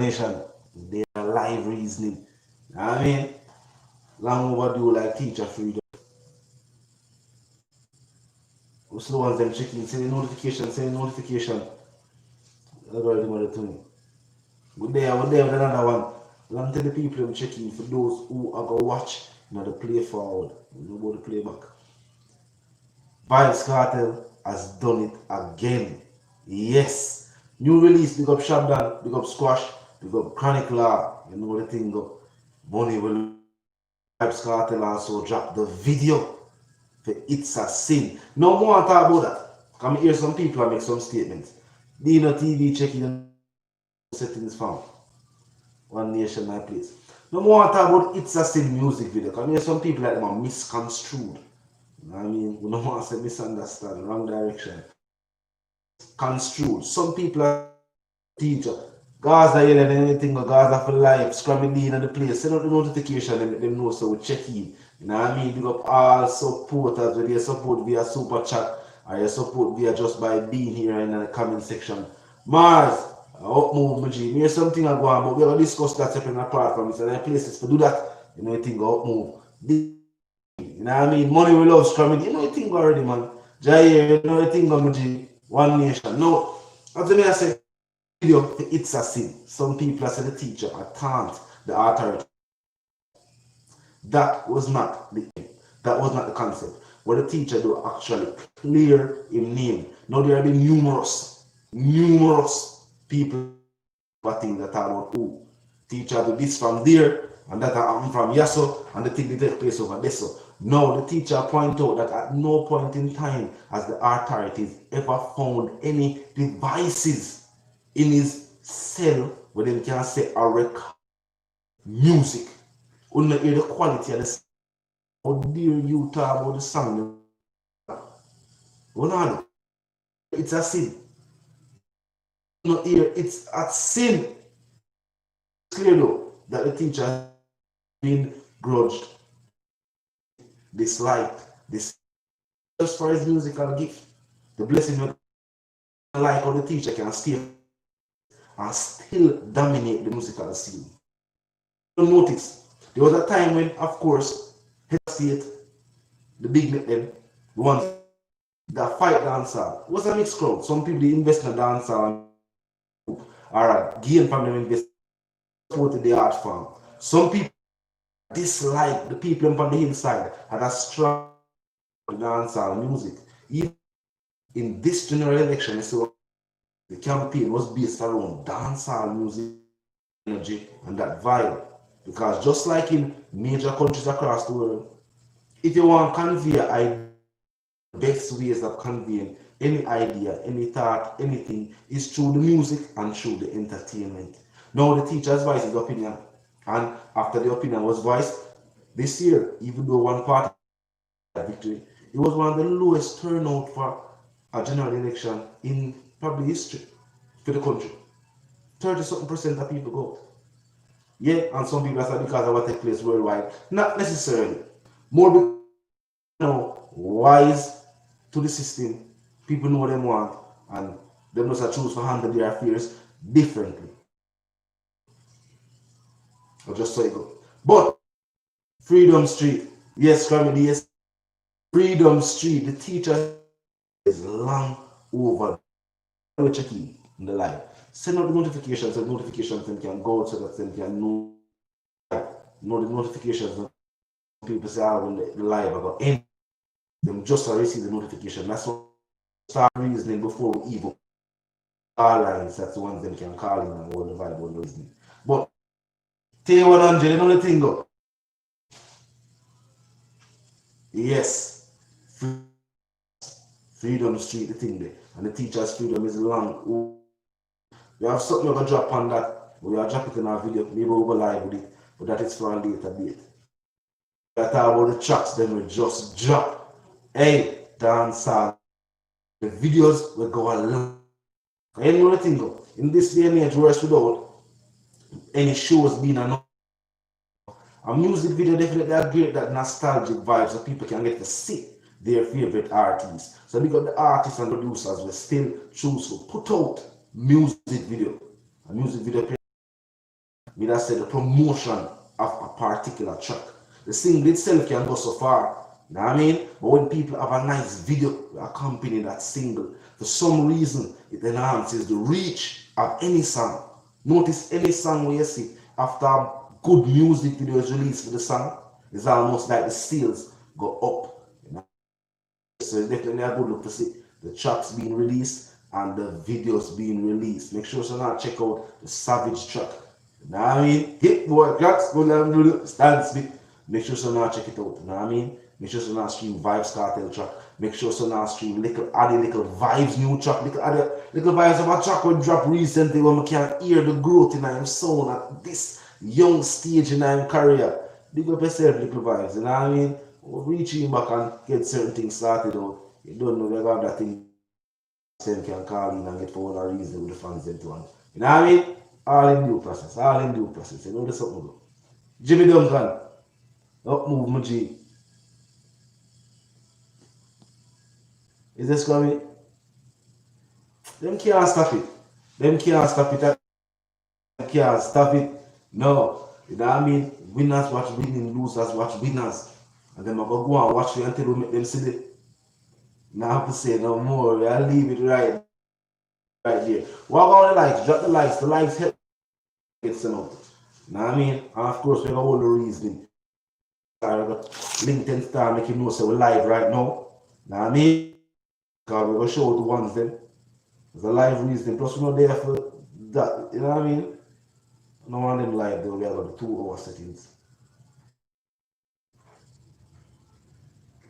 They are live reasoning. I mean, long overdue like teacher freedom. What's the ones them checking, send notification. Algorithm of the thing. Good day, with another one. Long tell the people I'm checking for those who are gonna watch, not the play forward. We know about the playback. Vybz Kartel has done it again. Yes. New release, big up Shabdan, big up Squash, big up Chronic Law. You know the thing go. Money will Vybz Kartel also drop the video for It's a Sin. No more talk about that. Come hear some people and make some statements. Dino TV checking the settings found. One Nation, my place. No more talk about It's a Sin music video. Come hear some people like them are misconstrued. I mean, we don't want to say misunderstand, wrong direction. Construed. Some people are teacher. Gaza yelling anything or Gaza for life, scrubbing in the place. Send out the notification and let them know so we check in. You know what I mean? Big up all supporters, whether you support via super chat or you support via just by being here in the comment section. Mars, up move, my G. Here's something I go on, but we're going to discuss that separate apart from it. And there are places to do that. You know, you think up move. You know what I mean? Money we love scrumming. You know you think already, man. Jay, you know you think of me, One Nation. No, as I say, video, it's a sin. Some people are saying the teacher, a taunt, the authority. That was not the aim. That was not the concept. What the teacher do actually clear in name. Now there have been numerous people think that about who teacher do this from there and that happened from Yasso and the thing they take place over there. So now the teacher point out that at no point in time has the authorities ever found any devices in his cell where they can say a record music. Only hear the quality of the sound. How dare you talk about the sound? It's a sin. Not here, it's a sin. It's clear though that the teacher has been grudged, disliked, this just for his musical gift. The blessing of like how the teacher can stay and still dominate the musical scene. You'll notice there was a time when, of course, Head State, the big them, the ones that fight dancehall, was a mixed crowd. Some people they invest in dancehall or gain from them invest supported the art form. Some people dislike the people on the hillside had a strong dancehall music. Even in this general election, so the campaign was based around dancehall music, energy, and that vibe. Because just like in major countries across the world, if you want to convey best ways of conveying any idea, any thought, anything is through the music and through the entertainment. Now the teacher's voiced his opinion, and after the opinion was voiced, this year, even though one party had victory, it was one of the lowest turnout for a general election in probably history for the country. 30-something% of people go. Yeah, and some people say because of what takes place worldwide. Not necessarily. More because wise to the system, people know what they want, and they must choose to handle their affairs differently. Or just so it go. But Freedom Street, yes, Grammy, yes, Freedom Street, the teacher is long over. We're checking in the live. Send out the notifications so notifications and can go so that they can know the notifications. People say, when the live I got end, them just receive the notification. That's what start reasoning before we even call lines. That's the ones them can call in and all the vibe all reasoning. But T100, you know the thing go. Yes, Freedom Street, the thing there, and the teacher's freedom is long. We have something we're gonna drop on that. We are drop it in our video. Maybe we'll go live with it, but that is for a later date. We talk about the tracks, then we just drop. Hey, dancehall. The videos will go along. You know the thing go. In this day and age, worse without any shows being announced. A music video definitely have great that nostalgic vibes so people can get to see their favorite artists. So because the artists and producers will still choose to put out music video. A music video Me that say the promotion of a particular track. The single itself can go so far, you know what I mean? But when people have a nice video accompanying that single, for some reason it enhances the reach of any song. Notice any song where you see after a good music video is released for the song, it's almost like the sales go up. You know? So it's definitely a good look to see the tracks being released and the videos being released. Make sure so now check out the Savage track. You know what I mean? Hit boy clocks, go down do the stand speak. Make sure so now check it out. You know what I mean? Make sure so now stream Vybz Kartel track. Make sure so now stream little Vybz new track. Little Vybz of a track will drop recently when we can hear the growth in him sound at this young stage in him career. Big up yourself, little Vybz. You know what I mean? We'll reach him back and get certain things started out. You don't know they got that thing them can call in and get for one reason with the fans them to one. You know what I mean? All in due process. All in due process. You know this something go. Jimmy Duncan. Up move my G. Is this coming? Them can't stop it. Them can't stop it. Them can't stop it. No. You know what I mean? Winners watch winning, losers watch winners. And then I go and watch it until we make them see it. Now I have to say no more. I'll leave it right there. What about the likes? Drop the likes. The likes help get sent out. You know what I mean? And of course, we got all the reasoning. LinkedIn star make him know so we're live right now. You know what I mean? Because we're going to show the ones then. There's a live reasoning. Plus, we're not there for that. You know what I mean? No one of them live though. We have got the 2 hour settings.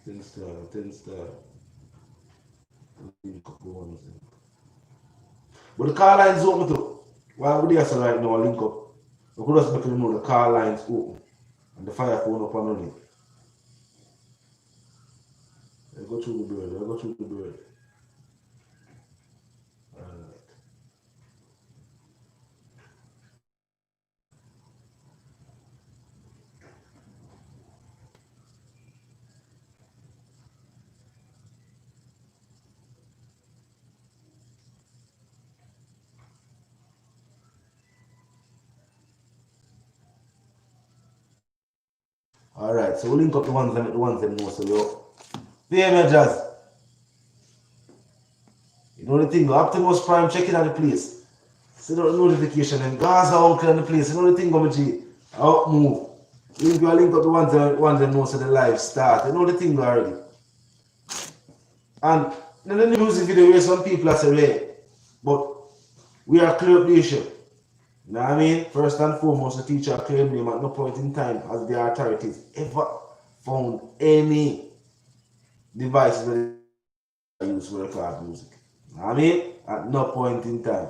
10 star, 10 star. But the car lines open too. Why would they say right now link up? We could just make them know the car lines open and the fire phone up and running. I go through the bird, I go through the bird. Alright, so we'll link up the ones them know so yo. There Jazz. You know the thing, go Optimus Prime checking out the place. See the notification and Gaza uncle in the place. You know the thing, go G. Up move. Link up the ones them know so the live start. You know the thing already. And in the music video where some people are saying, but we are clear up the issue. You know what I mean? First and foremost, the teacher claimed them at no point in time as the authorities ever found any devices that they use for record music. You know what I mean? At no point in time.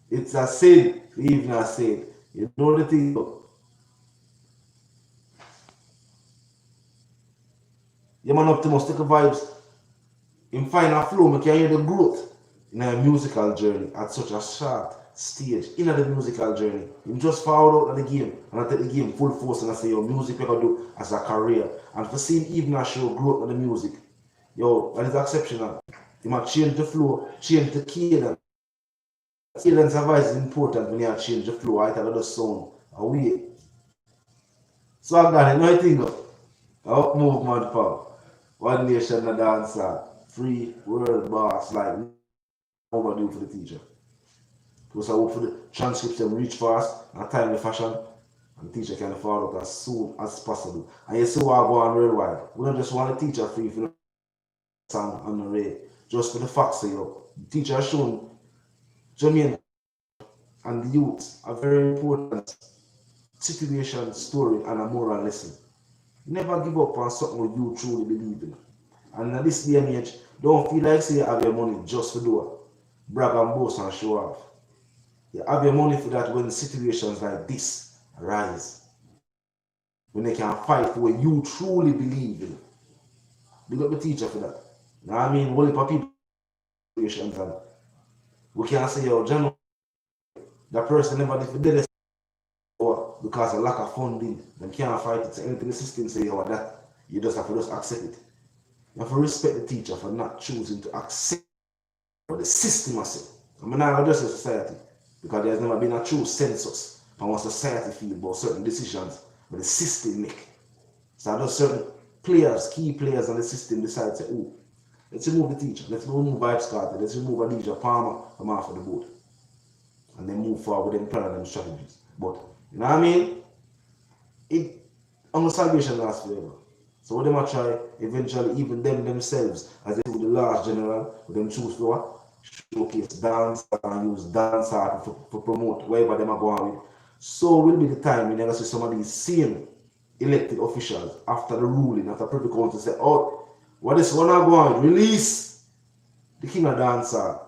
It's a sin, even a sin. You know the thing? You man Optimus take a Vybz. In final flow, we can hear the growth in a musical journey at such a short stage in the musical journey. You just follow out the game and I take the game full force and I say, yo, music we can do as a career. And for seeing even a show growth in the music, yo, that is exceptional. You might change the flow, change the cadence. Cadence advice is important when you change the flow, I tell the sound away. So I got it, no think of. Up movement power. One nation a dancer. Free world boss like overdue for the teacher. Because I hope for the transcripts them reach fast and timely fashion and the teacher can follow up as soon as possible. And you see what I go on worldwide. We don't just want a teacher free for the song on the radio. Just for the facts of you. The teacher has shown Jamaican and the youth a very important situation, story and a moral lesson. Never give up on something you truly believe in. And in this day and age, don't feel like say you have your money just for do it. Brag and boast and show off. You have your money for that when situations like this arise. When they can fight for what you truly believe in. Big up the teacher for that. You know what I mean? One of people situations and we can't say, yo, John, that person never did it or because of lack of funding. They can't fight it. So anything the system say, yo, that you just have to just accept it. You have to respect the teacher for not choosing to accept what the system has said. I mean, not just a society, because there's never been a true census and what society feel about certain decisions but the system make. So just certain players, key players on the system decide to say, oh, let's remove the teacher, let's remove Vybz Kartel, let's remove Adija Palmer from off of the board. And then move forward with them plan and them strategies. But you know what I mean? It on salvation lasts forever. So what them are try eventually even them themselves as they do the last general, with them choose to what? Showcase dance and use dance art for promote wherever them are going with. So will be the time we never see some of these same elected officials after the ruling, after Privy Council say, oh, what is one are going? Release the king of dancehall.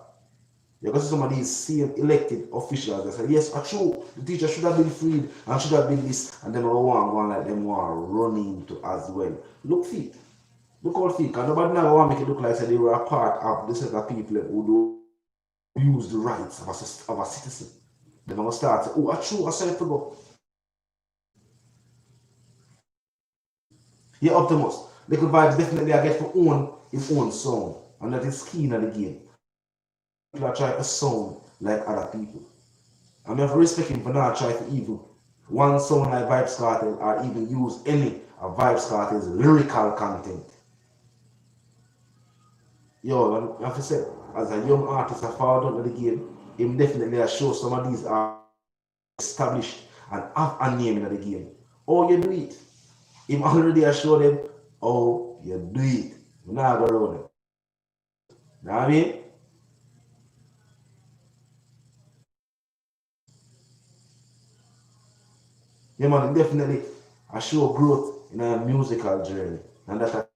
You're going to see some of these same elected officials that say, yes, true, the teacher should have been freed and should have been this, and then all one going like them one running to as well. Look feet. Look all feet. And nobody now want to make it look like they were a part of the set of people who do use the rights of a citizen. They're going to start say, oh, true, I said it to go. Yeah, Optimus. Little Vybz definitely I get to own his own sound, and that is key in the game. People are trying to sound like other people. I mean, I respect him for not trying to even one sound like Vybz Kartel or even use any of Vybz Kartel's lyrical content. Yo, like I said, as a young artist, I followed out of the game, him definitely I show some of these are established and have a name in the game. Oh, you do it. Him already I show them, oh, you do it. We're not going to run it. You know what I mean? Yeah, man, definitely I show growth in a musical journey. And that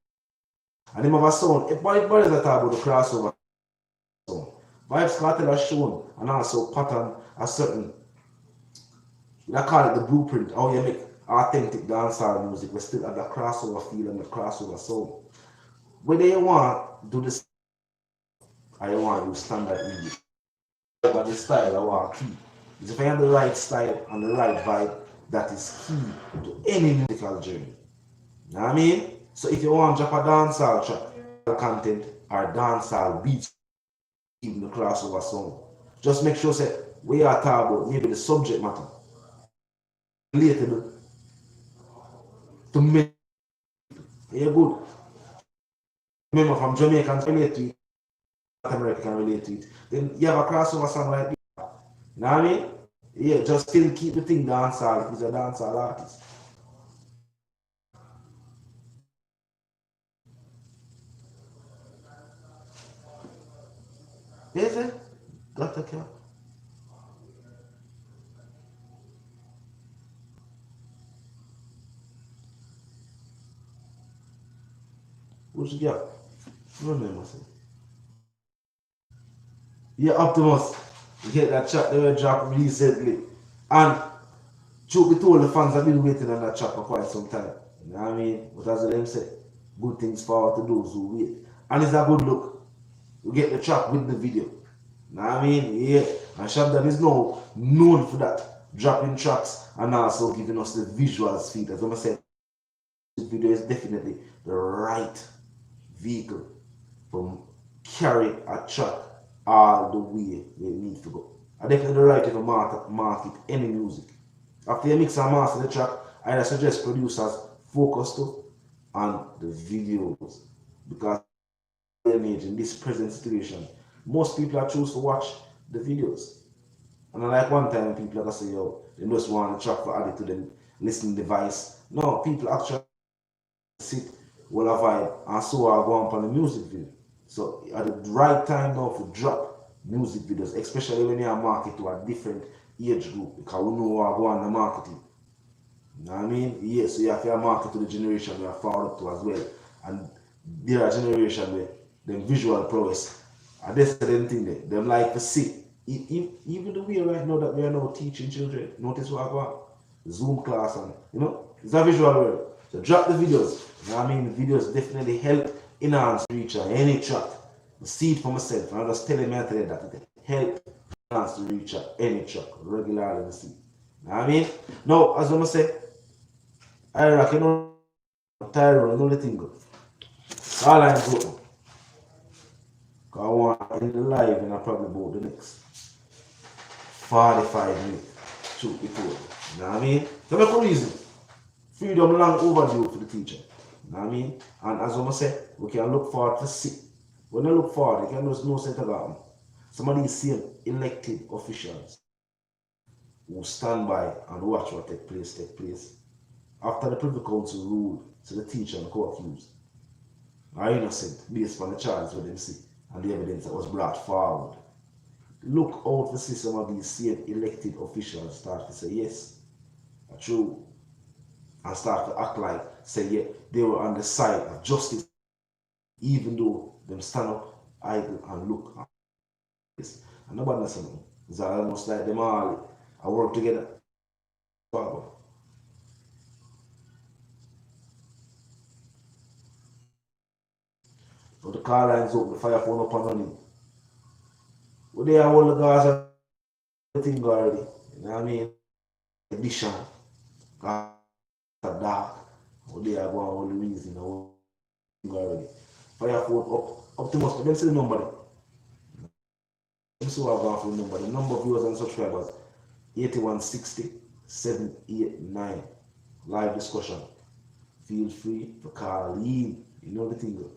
and him have a sound. If body is a talk about the crossover sound. Vybz Kartel has shown and also pattern a certain, I call it the blueprint, how you make authentic dancehall music, but still have the crossover feel and the crossover sound. Whether you want to do this or you want to use standard English, but the style I want to keep. Is if I have the right style and the right vibe, that is key to any musical journey. You know what I mean? So if you want to drop a dancehall track, content or dancehall beats, even the crossover song, just make sure say we are talking about maybe the subject matter related to me. Yeah, good. Remember, from Jamaican can relate to it, American can relate to it. Then you have a crossover song like this. You know what I mean? Yeah, just still keep the thing dancehall if he's a dancehall artist. Is it? Got the cap. What's the gap? Remember, say. Yeah, Optimus. You get that chat they were dropped recently. And truth be told, the fans have been waiting on that chat for quite some time. You know what I mean? But as them say, good things fall to those who wait. And it's a good look. We get the track with the video. You know what I mean? Yeah. And Shabdan is now known for that. Dropping tracks and also giving us the visuals feed. As I said, this video is definitely the right vehicle for carry a track all the way where it needs to go. I definitely right to market any music. After you mix and master the track, I suggest producers focus to on the videos because in this present situation, most people are choose to watch the videos. And I like one time people like I say, yo, they just want the track for add it to them listening device. No, people actually sit, will a vibe, and so I go on the music video. So at the right time now to drop music videos, especially when you are market to a different age group, because we know what go on the marketing. You know what I mean? Yes, so you have to market to the generation we are far up to as well. And there are generation where the visual prowess, and that's the thing there. Them like to see. Even the way right now that we are now teaching children, notice what I go on? Zoom class and it's a visual world. So drop the videos. You know what I mean? The videos definitely help enhance reach on any track. I see it for myself. And I'm just telling me today that it help enhance the reach on any track regularly. See. You know what I mean? Now, as I'm say, I reckon Tyrone, you know the thing go. All I'm going. I want in the live and I probably about the next 45 minutes. truth be told. You know what I mean? So make a reason. Freedom long overdue for the teacher. You know what I mean? And as I say, we can look forward to see. When you look forward, you can just know something happen. Some of these same elected officials who stand by and watch what take place. After the Privy Council ruled to the teacher and co-accused are innocent based on the charges what them see and the evidence that was brought forward. Look out to see some of these same elected officials start to say yes, true, and start to act like say yeah, they were on the side of justice, even though them stand up idle and look at this. And nobody knows something. It's almost like them all I work together. But the car lines open, the fire phone up and running. Well, they are all the guys are thing already. You know what I mean? Edition, got dark. Well, they are going all the reason, you know, already. Fire phone up to most. Them see the number. Them see what I've gone for the number. The number of viewers and subscribers 8160 789. Live discussion. Feel free to call in. You know the thing.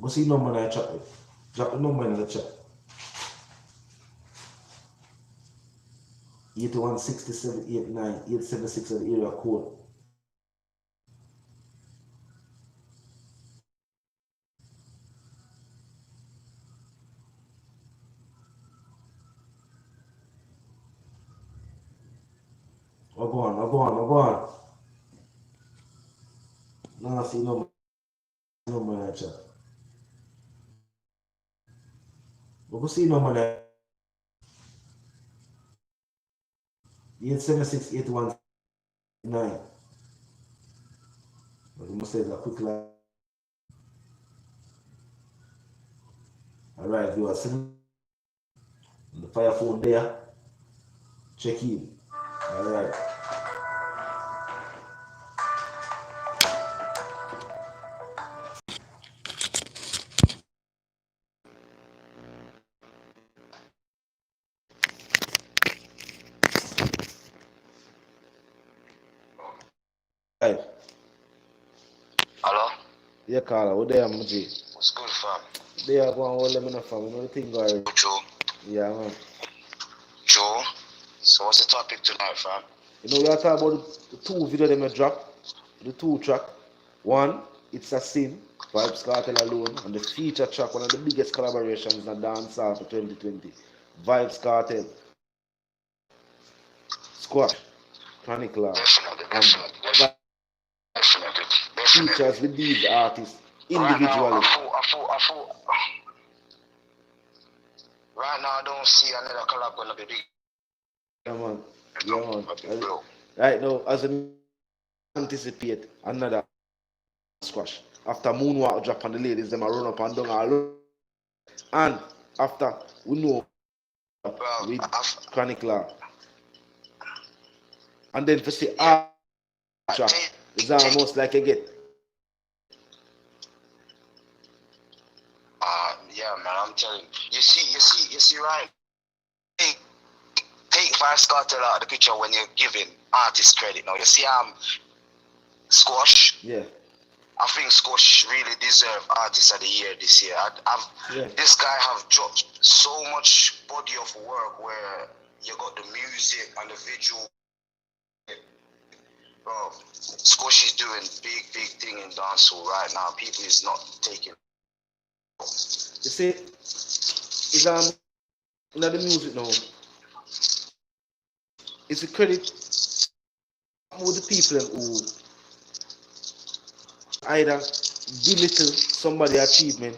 Go see the number in the chat. Drop the number in the chat. 816789 876 at the area code. Go on. Now I see number in the chat. Go see number there. 876 819. You must say that quick line. Alright, you are sitting on the fire phone there. Check in. Alright. Right. Hello? Yeah, Carla, what there, G? What's good, fam? They are going to hold them in the fam. You know the thing, guys? Joe. Yeah, man. Joe? So what's the topic tonight, fam? You know, we are talking about the two videos they may drop. The two track. One, It's a Sin, Vybz Kartel alone, and the feature track, one of the biggest collaborations in the Dancehall for 2020. Vybz Kartel, Squash, Chronic Law, Definitely. features with these artists individually. Right now, I don't see another collab gonna be big. Yeah, man. Right now, as we anticipate another squash. After Moonwalk drop on the ladies, them a run up and down all. And after we know with Chronic Law. And then for see our track is almost like a get. Yeah, man, I'm telling you. You see, right? Take Vybz Kartel out of the picture when you're giving artists credit. Now you see, Squash. Yeah. I think Squash really deserve Artist of the Year this year. This guy have dropped so much body of work where you got the music and the visual. Bro, Squash is doing big thing in dancehall right now. People is not taking. You see, it's in the music now. It's a credit with the people who either belittle somebody's achievement,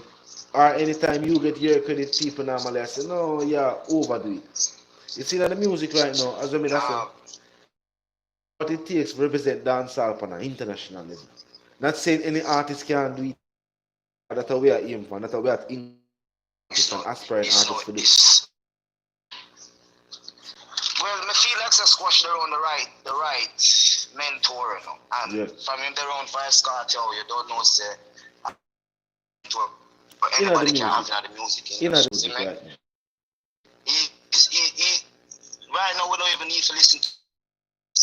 or anytime you get your credit, people normally say, no, yeah, overdo it. You see that the music right now, as I mean, that's what it takes to represent dancehall on an international level. Not saying any artist can do it. That's how we are aiming for. That's how we are aspiring artists to do. Well, I feel like Squash they're on the right mentor, you know. And from him they're on Vybz Kartel, you don't know say But In the anybody can have music. in the music In the industry. music right now. Right now, we don't even need to listen to.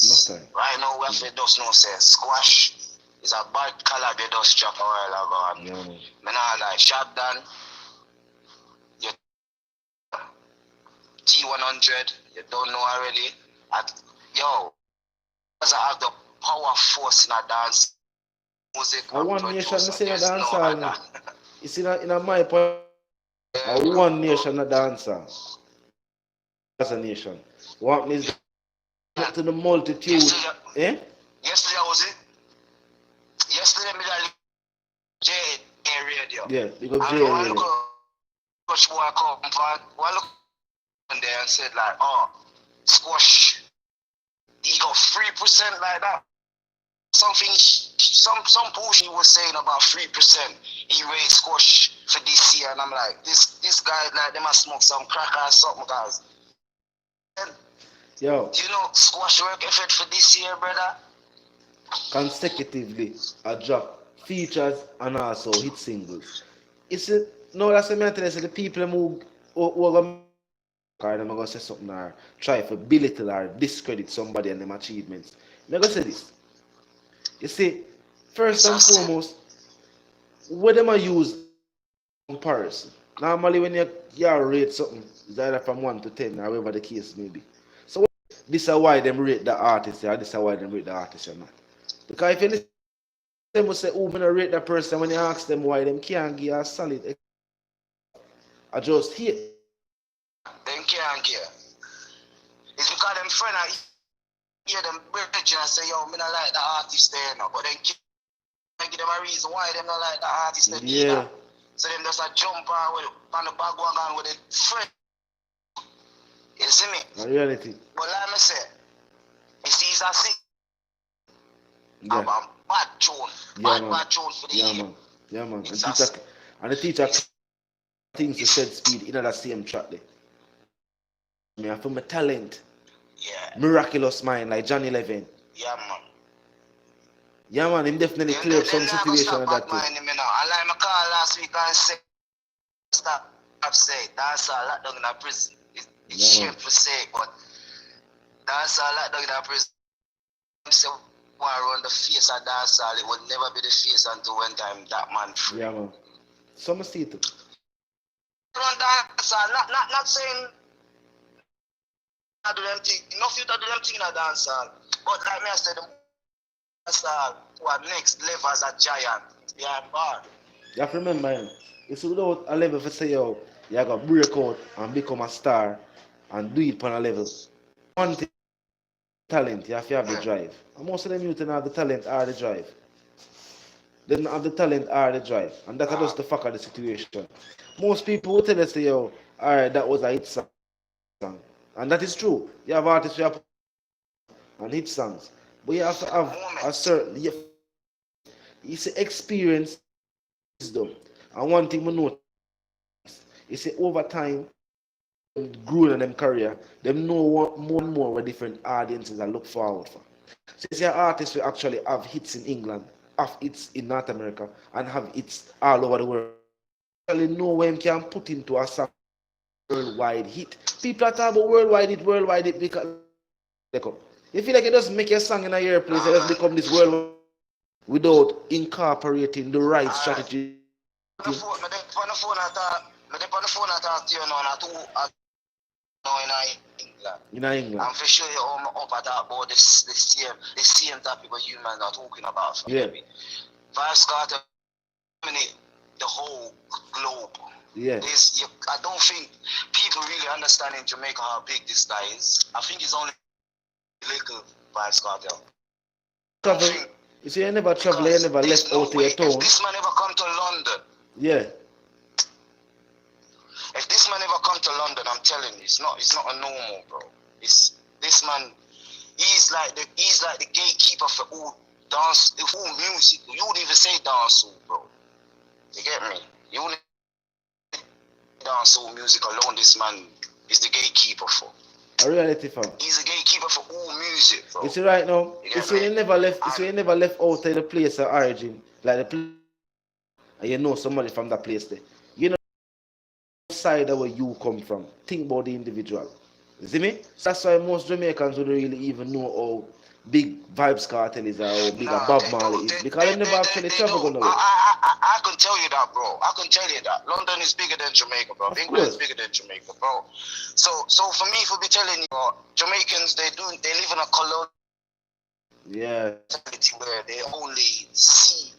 No time. Right now, we have to just know say Squash is a bad collab you just drop a while ago. Yeah, man. Me not like Shotgun, you T100, you don't know already. Yo, because I have the power force in a dance music A and One Nation, I producer. say a There's no dancehall. other. You see, in my point, a One Nation, a dancer. As a nation. What means to the multitude. Eh? Yesterday I was it. Yesterday me that J radio. Yeah, because And J one radio. look Squash boy come from one look there and said like, oh, Squash, he got 3% like that. Something, some bullshit he was saying about 3%. He raised Squash for this year, and I'm like, this guy like they must smoke some crack or something, guys. And Yo, you know, Squash work effort for this year, brother. consecutively, I drop features and also hit singles. It's a, no, that's the matter. The people who are going to say something or try to belittle or discredit somebody and them achievements. I'm going to say this. You see, first and foremost, what them I use comparison. Normally when you rate something, it's either from 1 to 10 or whatever the case may be. So this is why them rate the artist or this is why them rate the artist or not. Because if you listen, them will say, oh, I'm going to rate that person when you ask them why them can't give a solid. I just hate. Them can't get. It's because them friend I hear them bridge and say, yo, me not like the artist there now. But then can't give them a reason why them not like the artist there. Yeah. So them just a jump on the bag wagon with a friend. You see me? The reality. But like me say, you see, it's a sick. Yeah. A bad tune. Bad tune for the year. Man. Yeah, man. And the teacher things to said speed in that same track there. Me I feel my talent. Yeah. Miraculous mind like Johnny Levin. Yeah, man. Yeah, man, him definitely clear up some situation of that too. I like my call last week and say, stop say, that's all that done in a prison. It's shameful to say, but that's all that done in a prison. Say, why run the face of dancehall, it would never be the face until when time that man free. Yeah, man. Some see it. Run dancehall, not saying I do them thing, no future do them thing in a dancehall. But like me I said, dancehall to a next level as a giant behind bar. You have to remember him. It's without a level for say yo, you got to break out and become a star and do it on a level. One thing, talent, you have to have the drive. And most of them youth don't have the talent or the drive. They don't have the talent or the drive. And that's just the fuck of the situation. Most people will tell us, yo, alright, that was a hit song. And that is true. You have artists who have and hit songs. But you have to have a certain it's experience, wisdom. And one thing we know is over time, growing in them career, them know what more and more what different audiences I look forward for. So you see artists will actually have hits in England, have hits in North America, and have hits all over the world. Actually know when can put into a song worldwide hit. People are talking about worldwide hit because you feel like it doesn't make a song in a year place, it doesn't become this world without incorporating the right strategy. On the phone I talk to you now, in England. I'm for sure you're up at that about the same topic what you man are talking about. Yeah. Vybz Kartel dominate the whole globe. Yeah. I don't think people really understand in Jamaica how big this guy is. I think he's only little Vybz Kartel. Travel. You see, you never travel, you never left out of your town. If this man ever come to London. Yeah. If this man ever come to London, I'm telling you, it's not a normal, bro. This man, he's like the gatekeeper for all dance, all music. You wouldn't even say dancehall, bro. You get me? You wouldn't say dancehall music alone. This man is the gatekeeper for. A reality fan. He's a gatekeeper for all music, bro. You see right now, you never left out of the place of origin, like the place, and you know somebody from that place there. side of where you come from. Think about the individual. You see me? So that's why most Jamaicans don't really even know how big Vybz Kartel is or how big a Nah, Bob they Marley don't. is. Because they never actually They travel don't. going away. I can tell you that, bro. I can tell you that. London is bigger than Jamaica, bro. Of England is course. bigger than Jamaica, bro. So for me, for be telling you, Jamaicans, they live in a colonial Yeah. mentality where they only see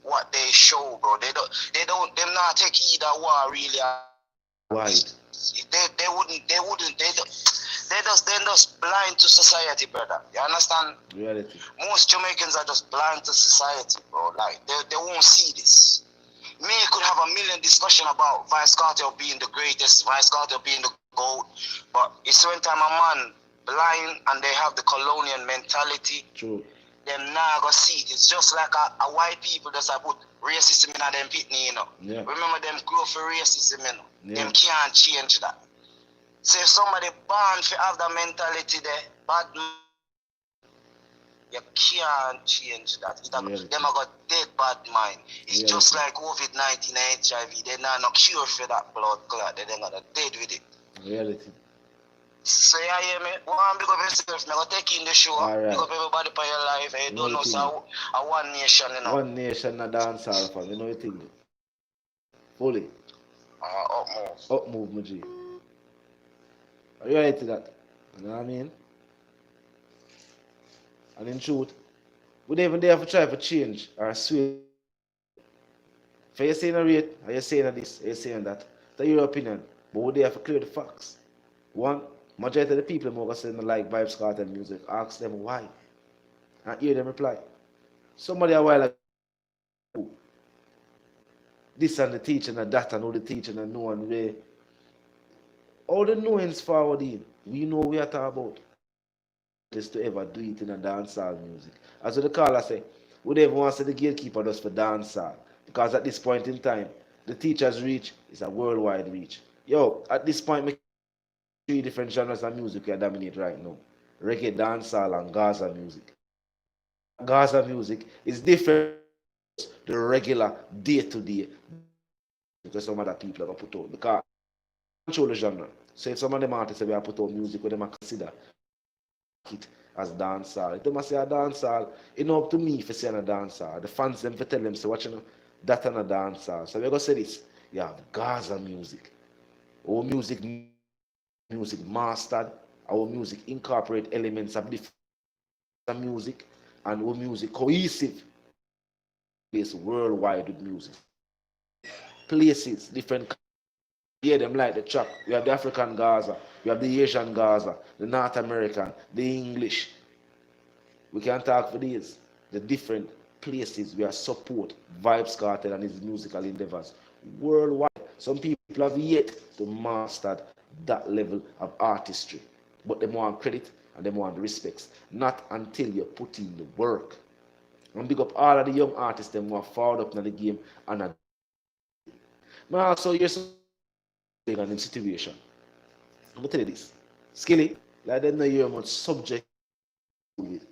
what they show, bro. Them not take either war really. Wide. They're just blind to society, brother. You understand? Reality. Most Jamaicans are just blind to society, bro. Like they won't see this. Me could have a million discussion about Vybz Kartel being the greatest, Vybz Kartel being the GOAT, but it's when time a man blind and they have the colonial mentality. True. Them now go see it. It's just like a white people just put racism in them pitney, you know. Yeah. Remember them grow for racism, you know. Yeah. Them can't change that. So if somebody born to have that mentality there, bad you can't change that. Them have got dead bad mind. It's just like COVID-19 and HIV. They're not no cure for that blood clot. They're gonna dead with it. Reality. So you hear me? One big up yourself. I'm gonna take in the show. Right. Big up everybody for your life. You don't know, so a one nation, you know. One nation a dancehall fam. You know what you think? Fully. Up move. Up move, my G. Are you ready to that? You know what I mean? And in truth, we don't even there to try to change or sway. If you're saying a rate, or you're saying this, or you're saying that, that's your opinion. But we there to clear the facts. One, majority of the people who are saying they like Vybz Kartel music, ask them why. And hear them reply. Somebody a while ago, this and the teaching and that and all the teaching and no and way. All the knowings forward in, we know we are talking about. Is to ever do it in a dancehall music. As the caller say, we don't even want to say the gatekeeper does for dancehall. Because at this point in time, the teacher's reach is a worldwide reach. Yo, at this point, make 3 different genres of music we dominate right now. Reggae, dancehall, and Gaza music. Gaza music is different from the regular day-to-day because some other people are going to put out. Because they control the genre. So if some of them artists say we have put out music, what they might consider it as dancehall. If they must say a dancehall, it's not up to me for saying a dancehall. The fans them for tell them, say, watch you know, that and a dancehall. So we're going to say this. You have Gaza music. Our music mastered. Our music incorporate elements of different music. And our music cohesive. Place worldwide with music. Places, different. Yeah, them like the track. We have the African Gaza, we have the Asian Gaza, the North American, the English. We can talk for these. The different places where support Vybz Kartel and his musical endeavors worldwide. Some people have yet to master that level of artistry, but they want credit and they want respect. Not until you put in the work. And big up all of the young artists them who are forward up in the game and are. But also here's in a situation. I'm gonna tell you this. Skilly, like them know you're much subject to it.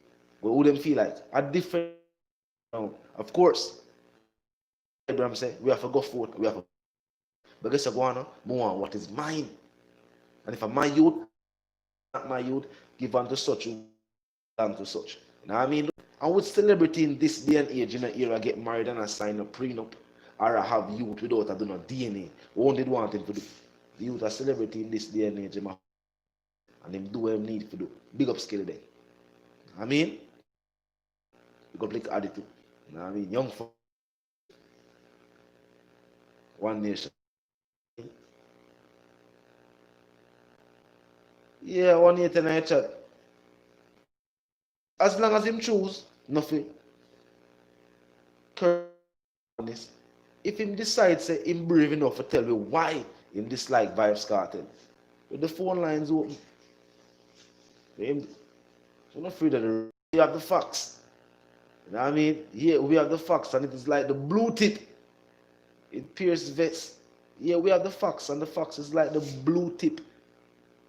But who them feel like a different of course. Abraham say we have to go forward, we have to but guess what more what is mine. And if I'm my youth, not my youth, give unto such unto such. You know what I mean? And with celebrity in this day and age, in an era get married and I sign a prenup or I have youth without I do not DNA. What did want him to do? The youth are celebrity in this day and age, and them do what them need to do. Big up skill there. I mean, big up like attitude. You know what I mean? Young folk, one nation. Yeah, 189 chat. As long as him choose, nothing. If him decides say him brave enough to tell me why him dislike Vybz Kartel, with the phone lines open. Him, I'm not afraid of we have the facts. You know what I mean? Yeah, we have the facts, and it is like the blue tip. It pierces vest. Yeah, we have the facts, and the facts is like the blue tip.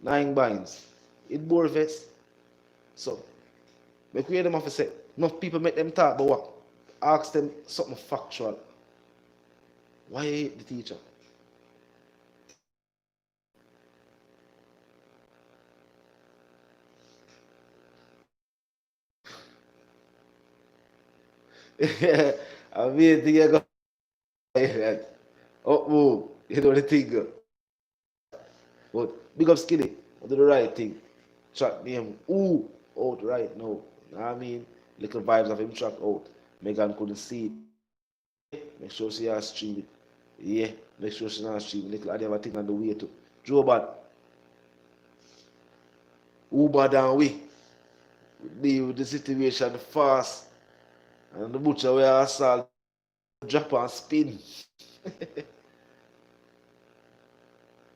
9 binds. It bore vest. So, make we hear them have to say, enough people make them talk, but what? Ask them something factual. Why you hate the teacher? I mean, thing you go up move, you know the thing. But big up Skinny, do the right thing. Track name, ooh, out right now. You know what I mean? Little vibes of him track out. Megan couldn't see it. Make sure she has stream it. Yeah, make sure she not stream it. Little I never think on the way to. Joe Bad, Uber down way. Deal with the situation fast. And the butcher where assault drop and spin.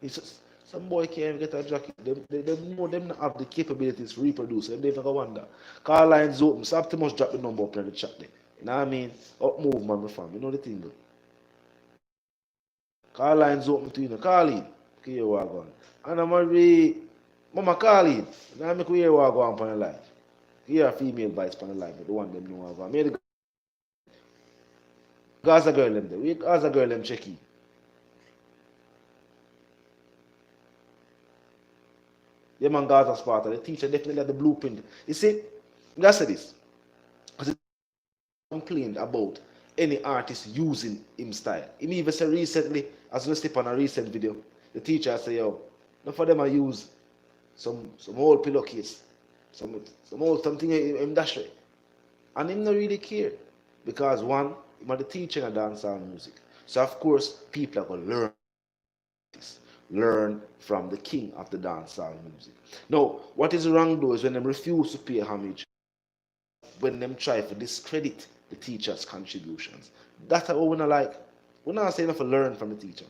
It's just, some boy can't even get a jacket. They know them not have the capabilities to reproduce. They never wonder. Call lines open. So Optimus drop the number up in the chat there. You know what I mean? Up move, man, my fam. You know the thing, though. Call lines open to you. Know. Call in. Okay, you walk on. And I'm already, mama call in. Now I make you hear what go on the line. You hear a female voice on the line, but the one them know what go on. Me the Gaza girl them there. We Gaza girl them check in. Yeah, man, Gaza Sparta. The teacher definitely had the blueprint. You see, that's this. Because he complained about any artist using him style. He even said recently, as we step on a recent video, the teacher say, yo, not for them I use some old pillowcase, some old something in dash way. And him not really care. Because one, him are the teacher in dancehall music. So of course, people are gonna learn this. Learn from the king of the dancehall music. Now, what is wrong though is when them refuse to pay homage, when them try to discredit the teacher's contributions. That's what we not like. We're not saying enough to learn from the teacher.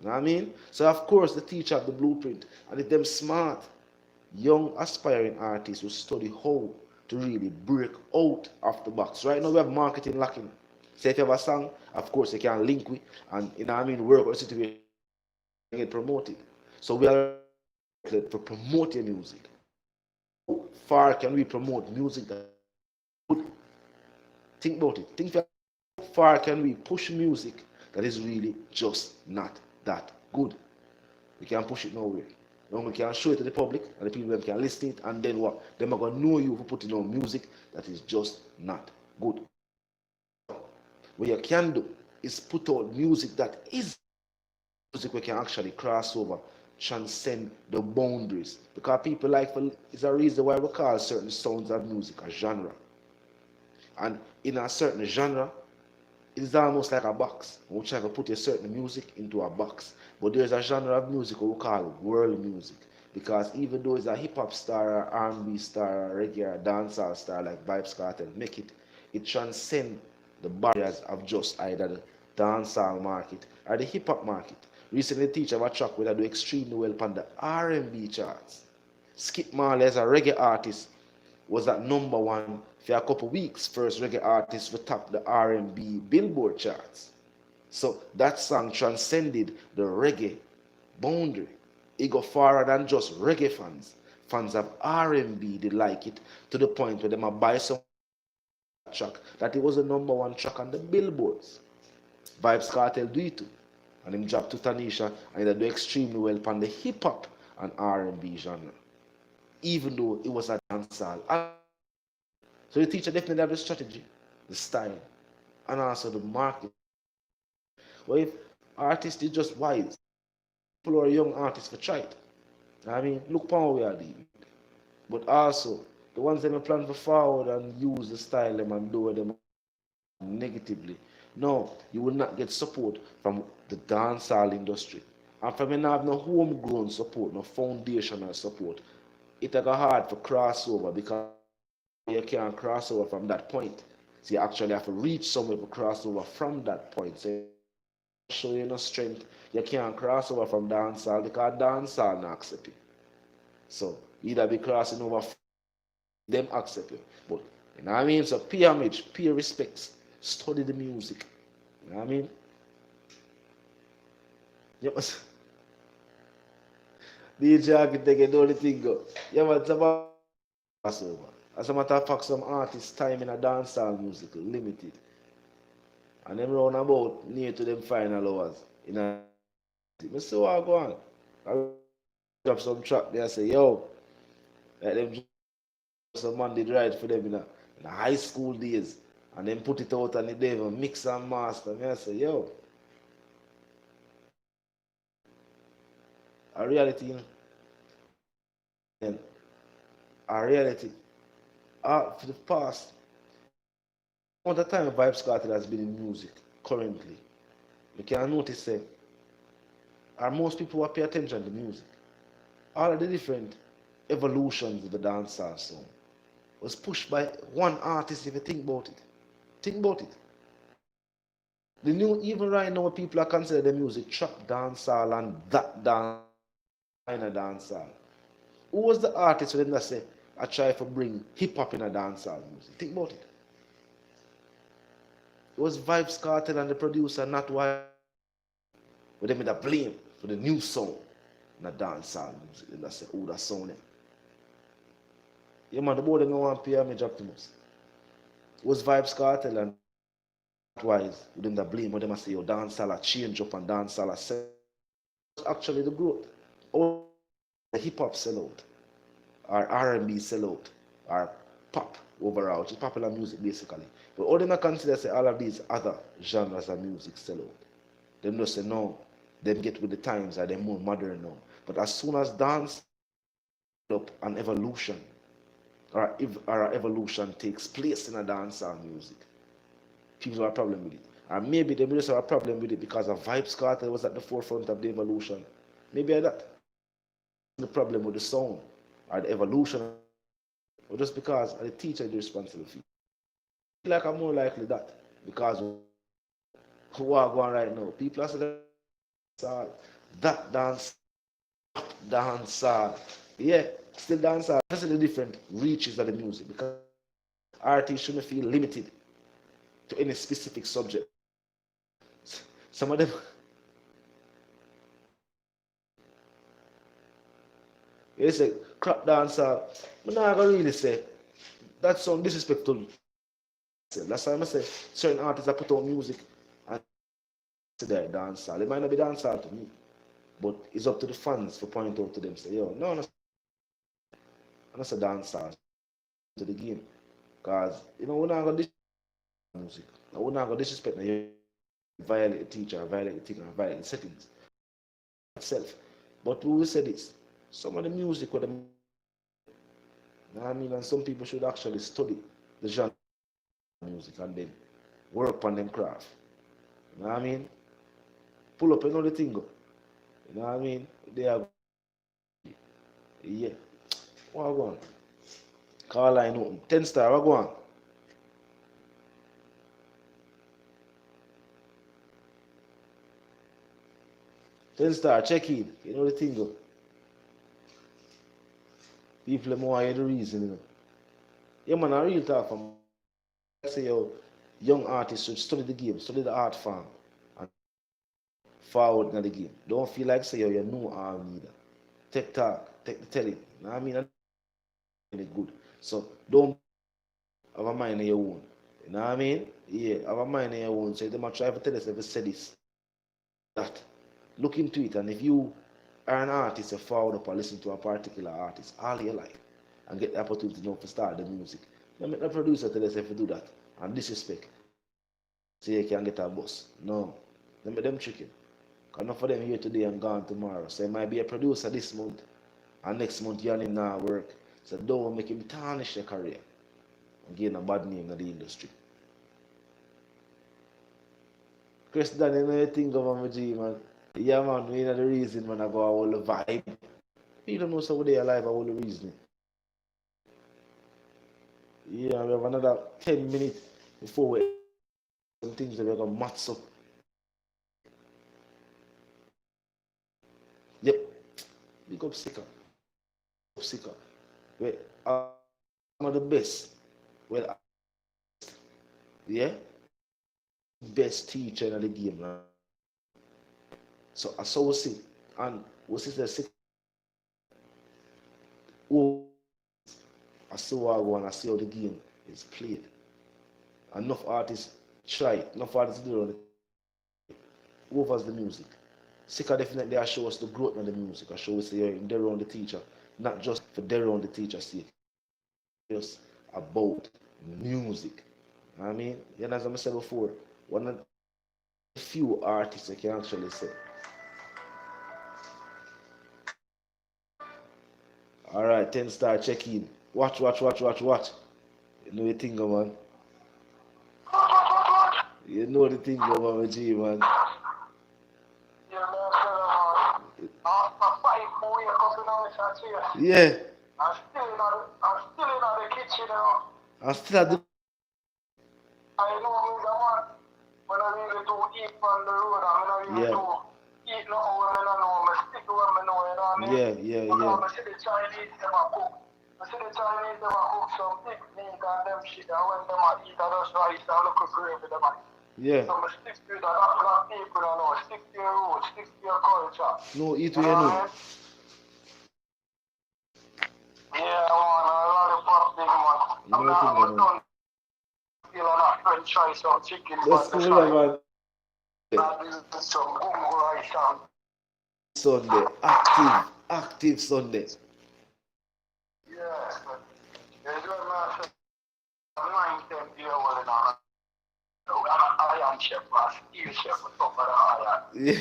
You know what I mean? So of course the teacher have the blueprint. And if them smart, young aspiring artists will study how to really break out of the box. Right now we have marketing lacking. So if you have a song, of course you can link with and you know what I mean work on the situation and get promoted. So we are for promoting music. How far can we promote music that good? Think about it. Think how far can we push music that is really just not that good? We can't push it nowhere. You know, we can show it to the public and the people them can listen it and then what? Them are gonna know you for putting on music that is just not good. What you can do is put out music that is music we can actually cross over, transcend the boundaries. Because people like it's a reason why we call certain sounds of music a genre. And in a certain genre, it's almost like a box. We try to put a certain music into a box. But there's a genre of music we call world music. Because even though it's a hip hop star, or R&B star, or reggae, or dancehall star like Vybz Kartel, make it transcends the barriers of just either the dancehall market or the hip hop market. Recently, the teacher of a track where I do extremely well on the R&B charts. Skip Marley as a reggae artist was at number one for a couple weeks. First reggae artist to top the R&B Billboard charts. So that song transcended the reggae boundary. It go farther than just reggae fans. Fans of R&B, they like it to the point where they might buy some track that it was the number one track on the billboards. Vybz Kartel do it too. And him drop to Tanisha and they do extremely well on the hip hop and R&B genre. Even though it was a dancehall. So the teacher definitely have the strategy, the style, and also the market. But if artists is just wise, people who are young artists for try it. I mean, look how we are doing. But also, the ones that plan for forward and use the style them and do them negatively. No, you will not get support from the dancehall industry. And from you have no homegrown support, no foundational support. It's hard for crossover because you can't cross over from that point. So you actually have to reach somewhere to cross over from that point. So you show you no strength. You can't cross over from dancehall because dancehall not accept you. So either be crossing over them accept you. But you know what I mean? So pay homage, pay respects, study the music. You know what I mean? You must DJ Architect and the only thing go. Yeah, but it's about crossover. As a matter of fact, some artists time in a dancehall music limited. And them round about near to them final hours. In a I see what I go on. I drop some track there say, yo, let them some man did right for them in a high school days. and then put it out and the devil mix and master. Me I say, yo, a reality, and a reality. For the past, all the time Vybz Kartel has been in music currently. You can notice that are most people who pay attention to music. All of the different evolutions of the dancehall song was pushed by one artist if you think about it. Think about it. The new even right now people are consider the music trap dancehall and that dance in a dancehall. Who was the artist when they say I try to bring hip hop in a dancehall music? Think about it. It was Vybz Kartel and the producer, not why with them in the blame for the new song in a dancehall music. And they say, oh that song there. Yeah man, the boy them don't want to pay homage Optimus. It was Vybz Kartel and wise with them the blame when them say your dancehall a change up and dancehall a sell. It's actually the growth. All the hip hop sell out, or R&B sell out, or pop overall, which is popular music basically. But all them not consider say all of these other genres of music sell out. Them just say no, them get with the times or them more modern now. But as soon as dance up an evolution or an evolution takes place in a dancehall music, people have a problem with it. And maybe they just have a problem with it because of Vybz Kartel was at the forefront of the evolution. Maybe that the problem with the sound or the evolution, or just because the teacher is responsible for it. Like I'm more likely that because who are going right now, people are saying that dance, yeah, still dance. That's the different reaches of the music because artists shouldn't feel limited to any specific subject. Some of them, they say crap dancer. I'm not gonna really say that sound disrespectful. That's why I say certain artists that put out music and say they're dancer. They might not be dancer to me, but it's up to the fans to point out to them. Say, yo, no, I'm not a dancer to the game. Because, we're not going to disrespect music. We're not going to disrespect you violate the teacher, violate the thing, and violate the settings itself. But we will say this. Some of the music with the and some people should actually study the genre of music and then work on them craft. You know what I mean? Pull up another thing. You know what I mean? They are yeah. What go on? Call line open. 10 star, what go on? Ten star, check in. You know the thing go. People more hear the reason, Yeah man, I real talk from say yo, young artists should study the game, study the art form and forward in the game. Don't feel like say yo, you know arm either. Take talk, take the telling. You know what I mean? It good. So don't have a mind of your own. You know what I mean? Yeah, have a mind of your own. So they might try to tell us if you say this, that. Look into it, and if you are an artist, you forward up or listen to a particular artist all your life and get the opportunity to start the music. Then make the producer tell us if you do that and disrespect. Say you can get a bus. No. Then make them chicken. Because enough of them here today and gone tomorrow. So you might be a producer this month and next month you and him not work. So don't make him tarnish your career and gain a bad name in the industry. Chris Dan, you know you think of my G, man. Yeah, man, we know the reason, man, I go all the vibe. People don't know so they alive, all the reason. Yeah, we have another 10 minutes before we some things that we're going to match up. Yep, big up Sicker. Sicker. We are some of the best. Well, yeah, best teacher in the game, man. So I saw we see, and we see the sick. Oh, I see what I go and I see how the game is played. Enough artists try, enough artists do it. Overs the music. Sika definitely I show us the growth of the music. I show us they're on the teacher, not just for they're on the teacher sake. Just about music. I mean, you know, as I said before, one of the few artists I can actually say. All right, 10 star check in. Watch. You know the thing, man. You know the thing, my G, man. Yeah, man, after 5 more years coming on this out here, Yeah, I'm still in the kitchen, you know. I still at the. I know me the man when I really do eat on the road, I mean I really Yeah, do eat nothing when I don't know, I stick to what I know, you know what I mean? yeah. Because I see the Chinese them a cook. I see the Chinese them a cook some big meat and them shit, and when them a eat I just rice and look at gravy them a. Yeah. So I stick to that, not black people, you know, stick to your roots, stick to your culture. No, eat You what you know what I know. mean? Yeah, man, a lollipop thing, man. You I'm know the thing, not man. done still on a french fries or chicken, That's but the cool, side. man. And some gungo rice and Sunday, active Sunday. yeah. There's one man say 9, 10 years old and all. I'm an iron chef, a steel chef, or stuff like that. Yeah.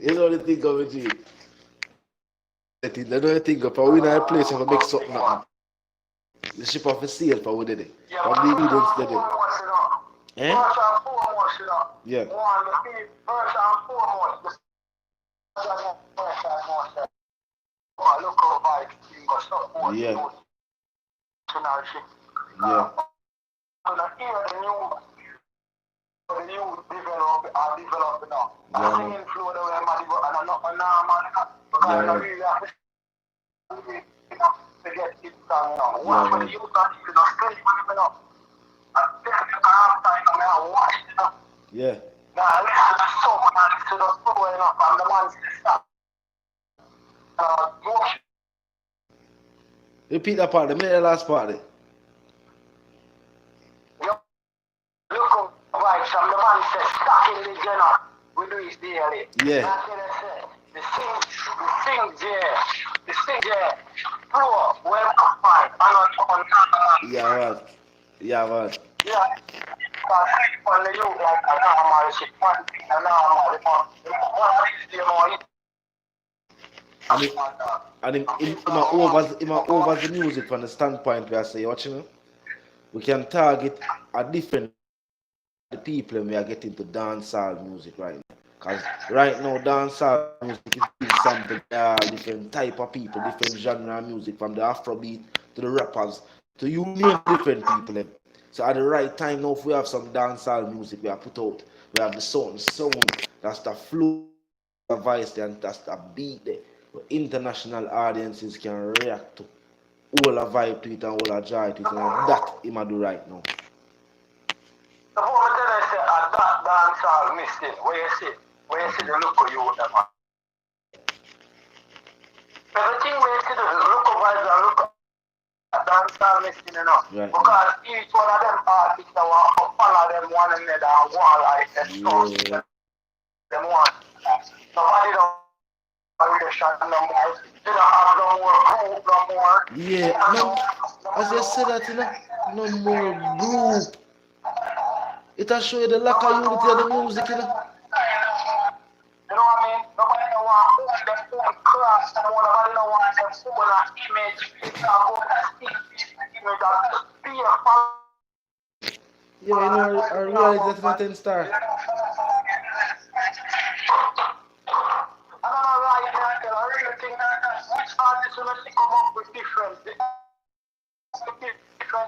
You know the thing, man, G. You know the thing, for we in a place if I make something happen. The ship off a sail for we did it. Yeah, From but the first ingredients and did it. foremost, you know. Eh? First and foremost, you know. Yeah. One, the people, first and foremost, the first and foremost, look how Vybz thing go support Yeah. you. National shit. Yeah. So the here the new develop now. Yeah, I man. singing flow the way I'm and I'm not a normal, because Yeah, I man. really have to get it done now. Yeah, Watch when man. the youth are even asleep, you know. And then you can have time to watch it, you know. Yeah. Now listen to the song and listen to the flow, you know, from the man's stop. Watch. Repeat that part, the last part there. Look up right from the man says stuck in the general. We do it daily. Yeah. That's what I said. The sing there. Flow where I find. I'm Yeah, man. Yeah, man. yeah. Because sleep on the youth like a normal shit. One thing a normal. What is the more And him over the music from the standpoint where I say, watch you know, we can target a different the people and we are getting to dancehall music right now. Because right now dancehall music is something different type of people, different genre of music, from the Afrobeat to the rappers to you name different people. So at the right time now if we have some dancehall music we have put out, we have the sound, that's the flow, the voice and that's the beat there. But international audiences can react to all a vibe to it and all a joy to it, and that he might do right now. the moment that I say that dancehall missing, where you see the look of you them. Everything where you see the look of Vybz and look of dancehall missing, you know. Right. Because each one of them artists that want to follow them one another and want like them stuff. Them want. Nobody don't relation no more. They don't have no more group no more. Yeah, no, as you said that, you know, no more group. It'll show you the lack of unity of the music, you know. You know what I mean? Nobody don't want to own them own class. Nobody don't want them own an image. It's not about that image that be a fan. Yeah, you know, I realize that's not 10 star. And I'm right now, I really think that which artists will come up with different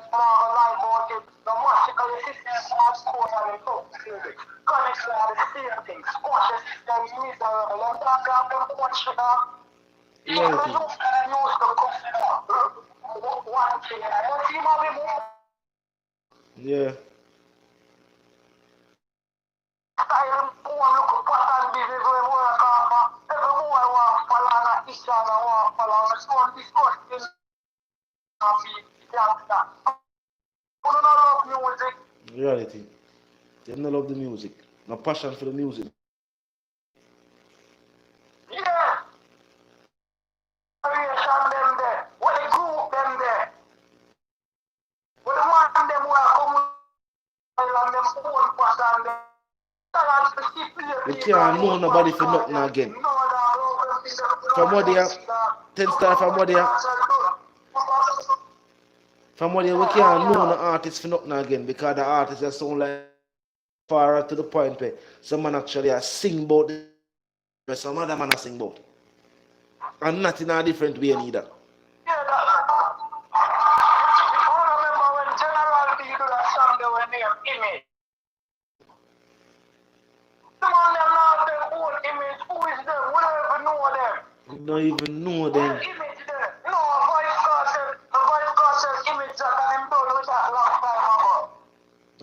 small line about it. The musical system small score and the top lyrics. Comics are the same thing. Squash system miserable. I'm talking about them one shit up. Yeah, Even you can use the one thing. I don't see my people. yeah, Style poor look up pattern business where work off. Every boy want to follow on a each other want to follow on a stone disgusting. And be gangster. You don't love music. reality. They don't love the music. No passion for the music. Yeah. Variation them there. What the group them there. What the man them who are coming We can't know nobody for nothing again. From what they are, 10 star from what they are. From what they are, we can't know the artist for nothing again because the artists are so like far to the point where some man actually are sing about the some other man are sing about. And not in a different way neither. We don't even know them.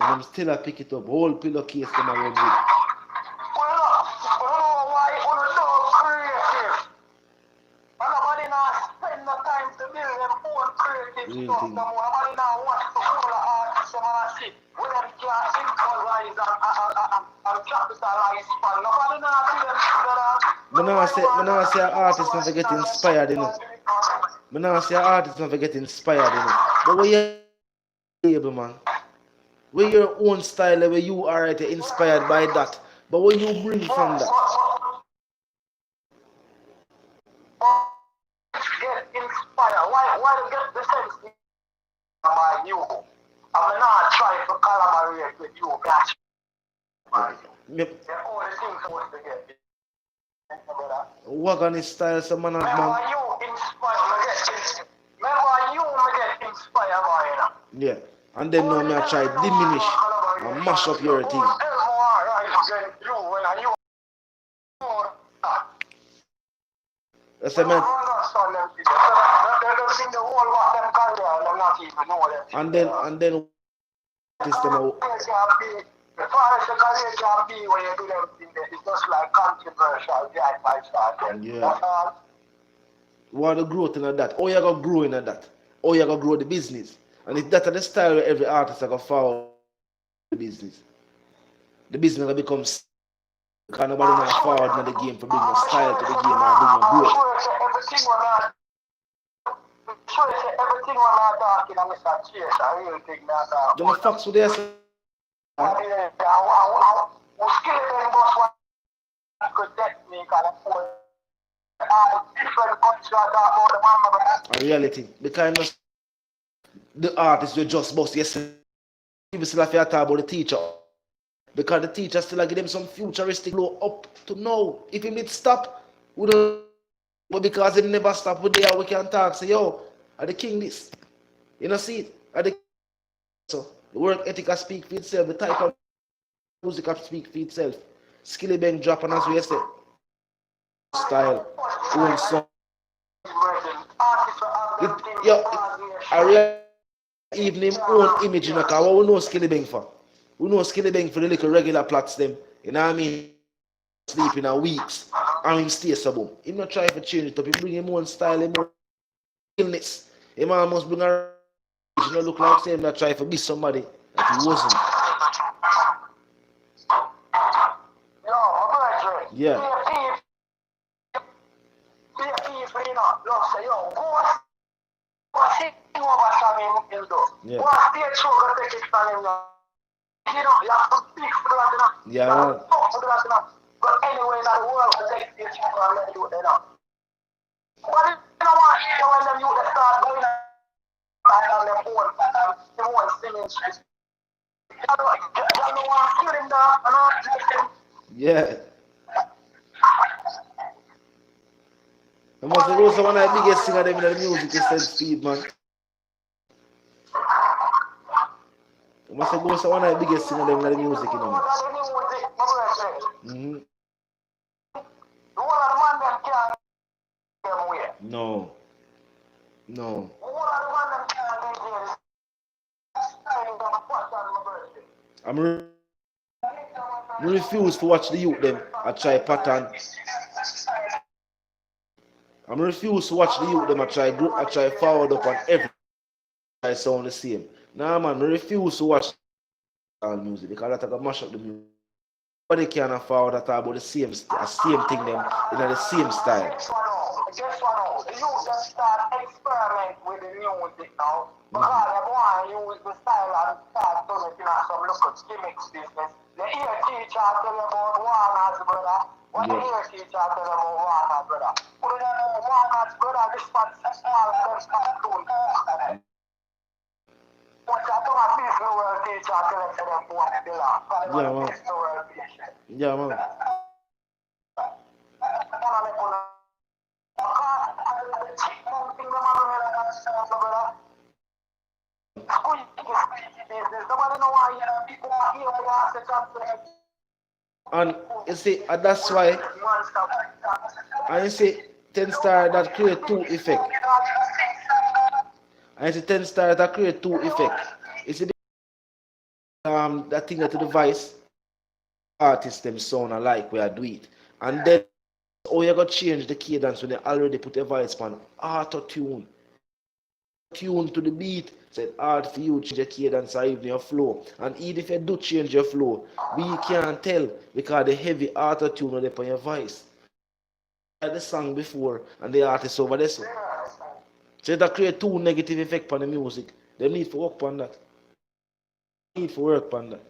And I'm still a pick it up. Whole pillowcase them around with. Real thing. I now say artists never get inspired, you know. I now say artists never get inspired, you know. But when you're able, man, when your own style, where you are right, inspired by that. But when you bring from that. Get inspired. Why get the sense by you? I'm not trying to collaborate with you. Yep. Work on his style, some man. Remember you inspired. Remember you get inspired by it. Yeah. And then now me I try diminish and mash up your thing. That's a man. And then this them out. As far as the career can be when you do them things, it's just like controversial, yeah. What the growth in that? Oh, you gotta grow in that. Oh, you gotta grow the business. And it's that the style where every artist gotta follow the business. The business gonna become because nobody not forward in the game for bringing a style to the game and bring a growth. Everything when I'm talking, I'm Mr. Chase, I really think that. Don't fucks with this. A reality, because the artists were just boss yesterday. People still have to talk about the teacher. Because the teacher still give them some futuristic flow up to now. If he mid stop, we don't. But because he never stop, we there we can talk. Say, yo, are the king this? You know, see it? Are the so the work ethic speak for itself, the type of music speak for itself. Skilly bang drop and as we say. Style, own song. I really even him own image in a car. What we know Skilly bang for? We know Skilly bang for the little regular plots them. You know what I mean? Sleeping a weeks and him stay so. He not try to change it up. He bring him own style, him own illness. He must bring a you know look like say him not try to be somebody that he wasn't. Yeah. Yeah. But anyway, in the world, the next year, you're going to do it now. But you know what? When them youth start going on their own, they won't sing in streets. You know what? Killing that and all. Yeah. I must have also one of the biggest singer them in the music is Said Speed, man. I must have also one of the biggest singer them in the music, you know. Mm-hmm. No. I refuse to watch the youth them. I try pattern. I refuse to watch the youth them. I try forward up on every. I sound the same. Nah, man, I refuse to watch music because that I can mash up the music. But they can't afford that about the same thing them in the same style. Guess what now? The youth just start experiment with the music now. Because they want to use the style and start doing it in some local gimmicks business. The ear teacher tell you about Warner's brother. What the ear teacher tell you about Warner's brother? Put it on Warner's brother, this one's small and them cartoon. But I don't have this new world teacher tell you them what they belong. Yeah, man. This new world patient. Yeah, man. And you see, that's why, and you see, 10 star that create two effect. And you see, 10 star that create two effect. You see, that thing that to the voice, artists them sound alike where I do it. And then, oh, you got to change the cadence when they already put a voice on auto tune. Tune to the beat, said hard for you change your cadence or even your flow. And even if you do change your flow, we can't tell because the heavy auto tune on your voice. I had the song before and the artist over there. So that create two negative effects on the music. They need to work on that. Need to work on that.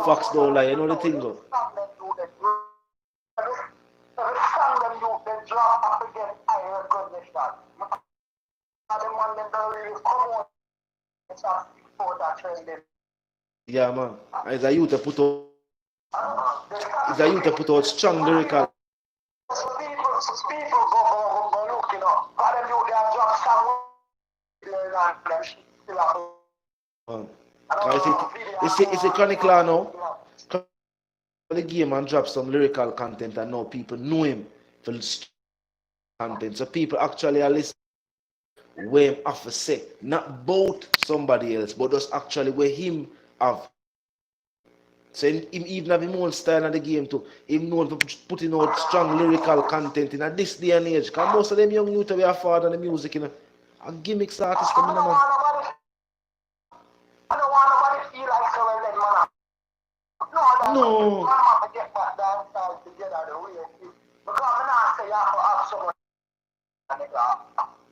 Facts don't lie, you know the thing though. Yeah, man. It's a youth to put out strong lyrical. People go look, you know. But then you can drop some. It's a chronicle now. The game and drop some lyrical content and now people know him for content. So people actually are listening where him have to say. Not about somebody else, but just actually where him have. So him even have his own style of the game too. Him known for putting out strong lyrical content in this day and age. Because most of them young youth we are far than the music, you know. And gimmicks artists them, you know, man. I don't want nobody feel like so well then, man. No. I'm get back dancehall together the way it is. Because I'm not say you have to have so much.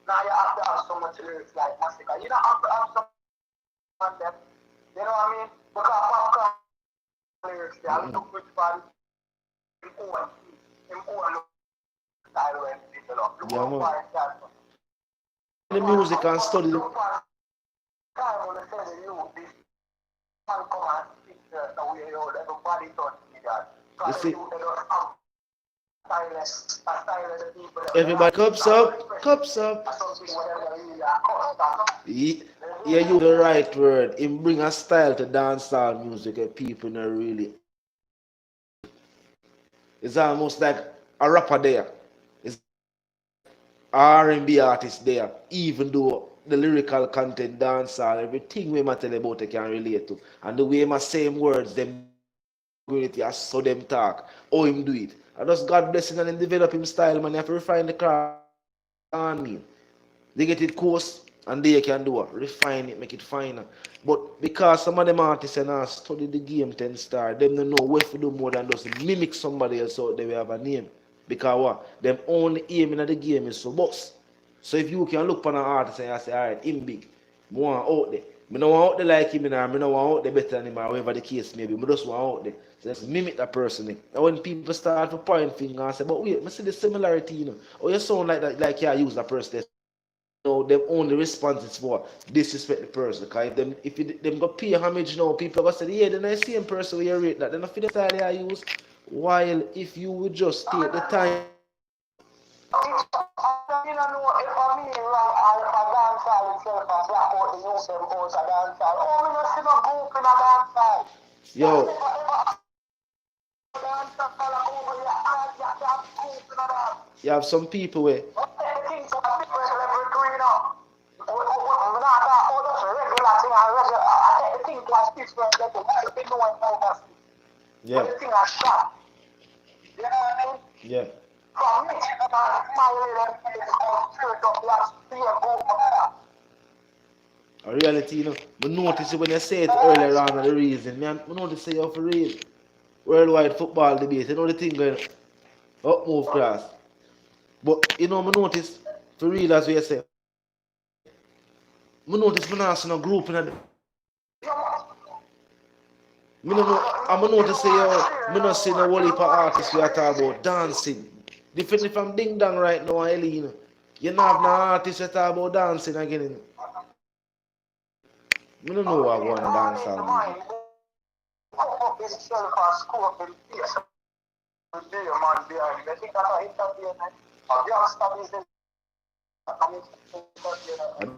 Now you have to have so much lyrics like Massacre. You don't have to have so much them. You know what I mean? Because popcorn lyrics, they are look good for him own style when people up. Yeah, man. The music and study the you see, everybody cups up. Yeah, you the right word. It bring a style to dancehall music and people not really. It's almost like a rapper there. It's R&B artist there, even though the lyrical content, dancehall, everything we tell about they can relate to. And the way my same words, them community, I saw them talk, how him do it. And just God blessing and him develop him style, man. You have to refine the craft on me. They get it coarse and they can do it. Refine it, make it finer. But because some of them artists and study the game 10 star, them don't know what to do more than just mimic somebody else out there we have a name. Because what? Them only aiming at the game is for boss. So if you can look upon an artist and say, alright, him big, I want out there. I don't want out there like him, I don't want out there better than him, or whatever the case may be. I just want out there. So let's mimic that person. And when people start to point fingers and say, but wait, I see the similarity, you know. Or you sound like that, like you use that person. No, them only response is for disrespect the person. Because if them go pay homage now, people go say, yeah, then I see a person where you rate that. Then I feel the style you use. While if you would just take the time. You don't know if I mean like I dancehall itself and black out the youth them goes a dancehall. Oh, me not see no group in a dancehall. Yo. You have some people where yeah. Yeah. A reality, you know, but notice it when you say it earlier on the reason, man, I notice you for real. worldwide football debate. You know the thing going up move class. But you know, I notice, for real as we say, I notice I not see no group in a, me no know, I'm notice say yo, me not see no whole heap of artists we are talking about dancing. Differently from Ding Dong right now, Ellie, you know. You don't have no artists that talk about dancing again. You know. Me don't know what I want to dance all music. And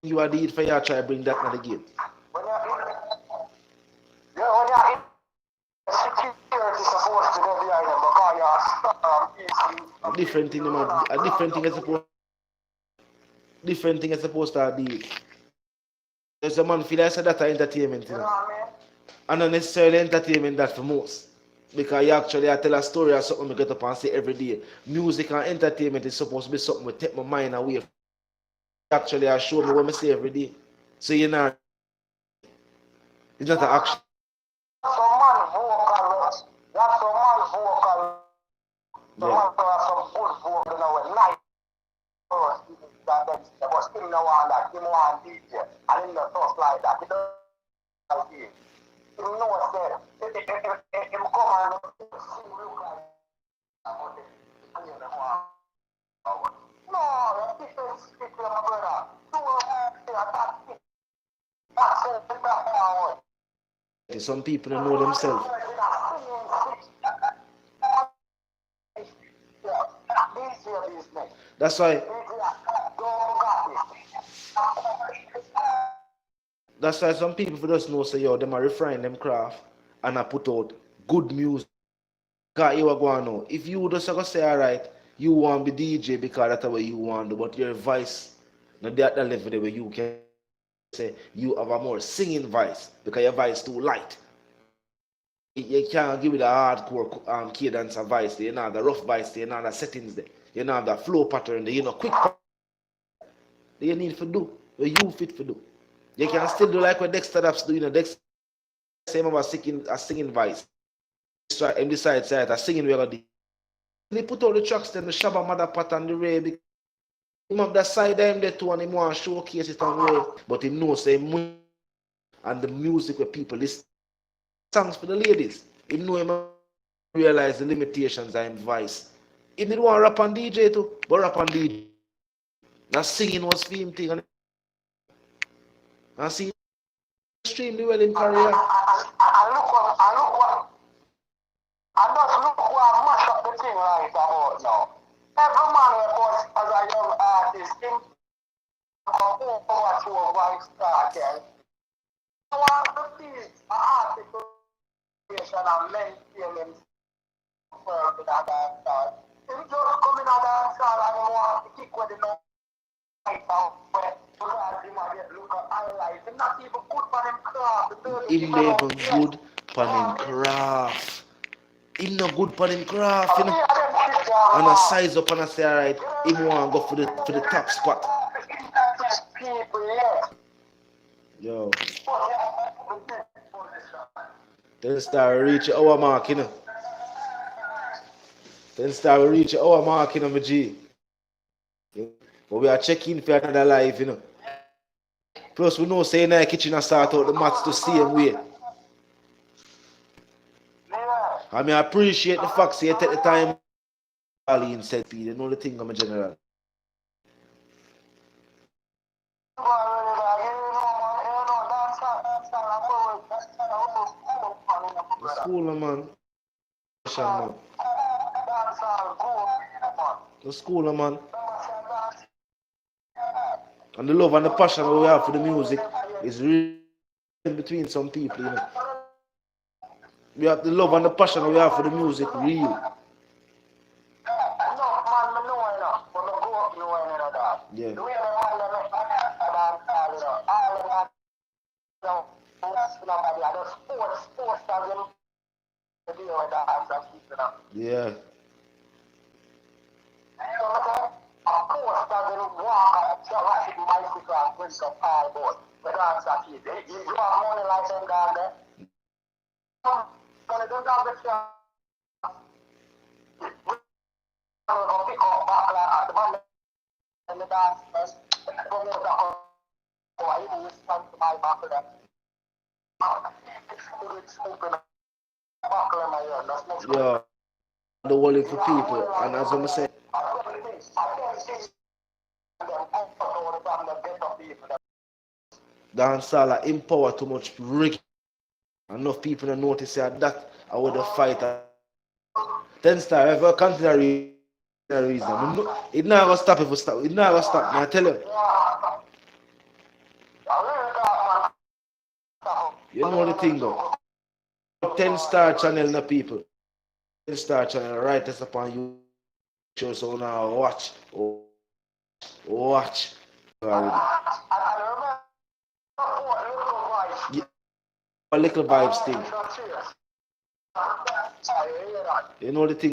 you are the it for you try to bring that to the game. A different thing, man. A different thing is supposed to be. There's a man feel like that entertainment, you know. And not necessarily entertainment that for most. Because you actually I tell a story or something I get up and say every day. Music and entertainment is supposed to be something that take my mind away. Actually I show me what I say every day. So you know, it's not an action. Yeah. Some people don't know themselves. That's why some people just know say yo, them are refine them craft and I put out good music. Cause you are going on. If you just go say alright, you want to be DJ because that's what you want to, but your voice not that level where you can say you have a more singing voice because your voice too light. You can't give it a hardcore cadence voice. You know the rough voice, you know the settings there. You know the flow pattern there, you know quick you need to do, what you fit to do. You can still do like what Dexter Daps do, you know, Dexter same about singing voice. So him decide say a singing we gonna do. They put all the tracks then the Shabba Mother Pat and the Ray because him have that side them there too and him want to showcase it on Ray. But him know say and the music where people listen songs for the ladies. Him know him realize the limitations of his voice. He didn't want to rap on DJ too, but rap on DJ. Now singing was for him thing and see extremely well in career. And just look what mash up the thing right about now. Every man was as a young artist in over to a white Kartel. I want to see an artist and maintain himself with a dancehall. If just come in a dancehall and you want to kick with the no right now, where you might look at highlights. It's not even good for them craft. Him never good for him craft. Him not good for him craft, you know. And a size up and I say, alright, him want to go for the top spot. Yo. Then start reach our mark, you know. Then start reach our mark, you know, my G. But we are checking for another life, you know. Plus we know say in the kitchen I start out the maths the same way. I mean I appreciate the fact that you take the time in said P, you know the thing I'm a general. The school man. The school man. And the love and the passion we have for the music is real between some people, you know. We have the love and the passion we have for the music real. Yeah. Yeah. don't have the chance. I'll pick up back at the moment in the dance first. Go get back on. I use time to buy back of that. It's open back in my ear. That's next. Yeah, the wallet for people, and as I'm saying, dancehall are empower too much reggae. Enough people don't notice that I would have fight. 10 star, if I continue reason, it not gonna stop if we stop. It not gonna stop. I tell you. You know the thing though. 10-star channel na people. 10-star channel right us upon you. Show so now watch. Watch. Already. Yeah, a little vibes thing. You know the thing.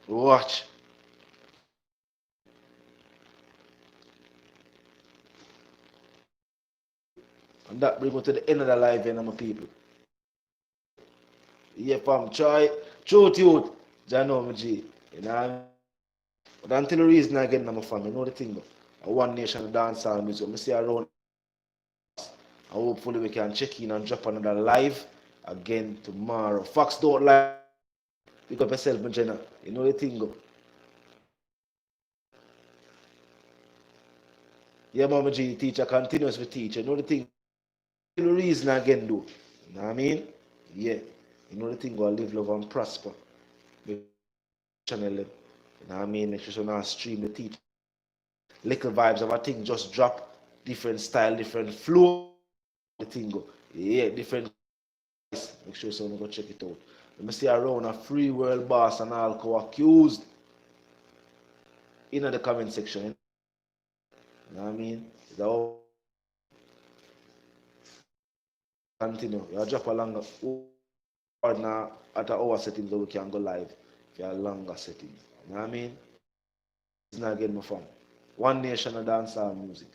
Watch. And that brings me to the end of the live end, my people. Yeah, fam, try. Truth youth. Jano, my G. You know what I mean? But until the reason I get my family, you know the thing though. A one nation dancehall music. I see around. And hopefully we can check in and drop another live again tomorrow. Fox don't lie. Pick up yourself, my Jenna. You know the thing go. Yeah, Mama G, the teacher continues to teach. You know the thing. The reason again do. You know what I mean? Yeah. You know the thing go live, love and prosper. Channel them. You know what I mean? Make sure you not stream the teacher. Little vibes of a thing just drop. Different style, different flow. The thing go. Yeah, different. Make sure someone go check it out. Let me see around a free world boss and alcohol accused in the comment section. You know what I mean? So continue. You drop a longer or now at an hour setting so we can go live. If you have a longer setting. You know what I mean? It's not again my fun. One nation of dancehall music.